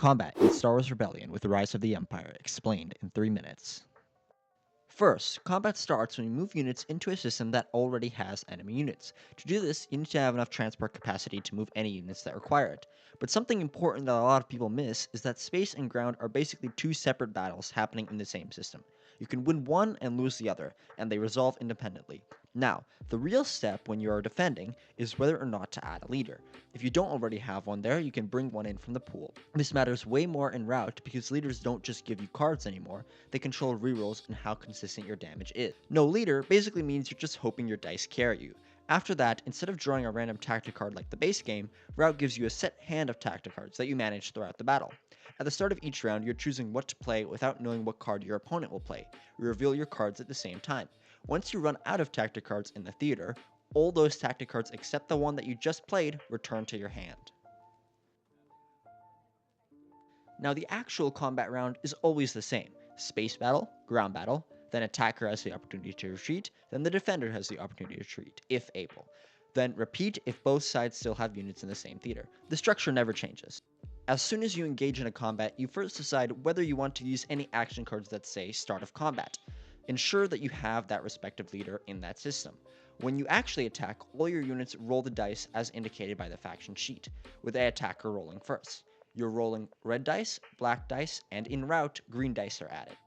Combat in Star Wars Rebellion with the Rise of the Empire, explained in 3 minutes. First, combat starts when you move units into a system that already has enemy units. To do this, you need to have enough transport capacity to move any units that require it. But something important that a lot of people miss is that space and ground are basically two separate battles happening in the same system. You can win one and lose the other, and they resolve independently. Now, the real step when you are defending is whether or not to add a leader. If you don't already have one there, you can bring one in from the pool. This matters way more in Route because leaders don't just give you cards anymore, they control rerolls and how consistent your damage is. No leader basically means you're just hoping your dice carry you. After that, instead of drawing a random tactic card like the base game, Route gives you a set hand of tactic cards that you manage throughout the battle. At the start of each round, you're choosing what to play without knowing what card your opponent will play. You reveal your cards at the same time. Once you run out of tactic cards in the theater, all those tactic cards except the one that you just played return to your hand. Now the actual combat round is always the same. Space battle, ground battle, then attacker has the opportunity to retreat, then the defender has the opportunity to retreat, if able. Then repeat if both sides still have units in the same theater. The structure never changes. As soon as you engage in a combat, you first decide whether you want to use any action cards that say start of combat. Ensure that you have that respective leader in that system. When you actually attack, all your units roll the dice as indicated by the faction sheet, with the attacker rolling first. You're rolling red dice, black dice, and in Route, green dice are added.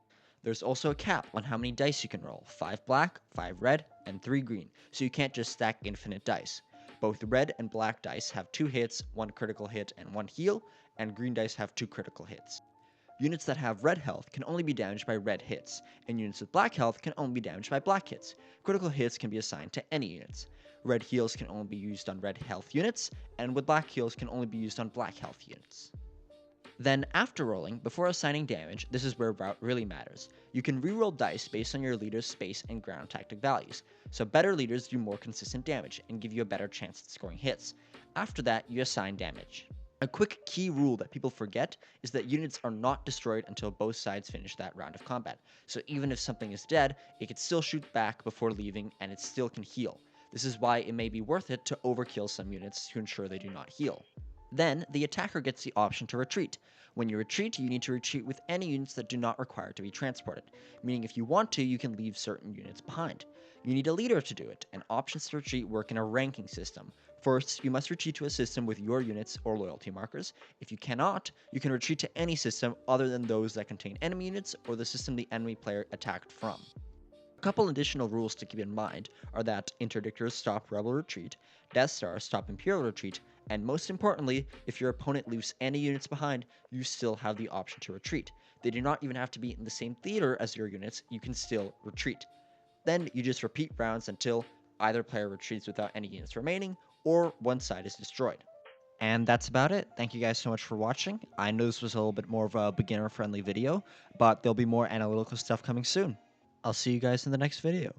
There's also a cap on how many dice you can roll, 5 black, 5 red, and 3 green, so you can't just stack infinite dice. Both red and black dice have 2 hits, 1 critical hit, and 1 heal, and green dice have 2 critical hits. Units that have red health can only be damaged by red hits, and units with black health can only be damaged by black hits. Critical hits can be assigned to any units. Red heals can only be used on red health units, and with black heals can only be used on black health units. Then, after rolling, before assigning damage, this is where Route really matters. You can reroll dice based on your leader's space and ground tactic values, so better leaders do more consistent damage and give you a better chance at scoring hits. After that, you assign damage. A quick key rule that people forget is that units are not destroyed until both sides finish that round of combat, so even if something is dead, it can still shoot back before leaving and it still can heal. This is why it may be worth it to overkill some units to ensure they do not heal. Then, the attacker gets the option to retreat. When you retreat, you need to retreat with any units that do not require to be transported, meaning if you want to, you can leave certain units behind. You need a leader to do it, and options to retreat work in a ranking system. First, you must retreat to a system with your units or loyalty markers. If you cannot, you can retreat to any system other than those that contain enemy units or the system the enemy player attacked from. A couple additional rules to keep in mind are that interdictors stop rebel retreat, Death Stars stop imperial retreat, and most importantly, if your opponent leaves any units behind, you still have the option to retreat. They do not even have to be in the same theater as your units, you can still retreat. Then you just repeat rounds until either player retreats without any units remaining, or one side is destroyed. And that's about it. Thank you guys so much for watching. I know this was a little bit more of a beginner-friendly video, but there'll be more analytical stuff coming soon. I'll see you guys in the next video.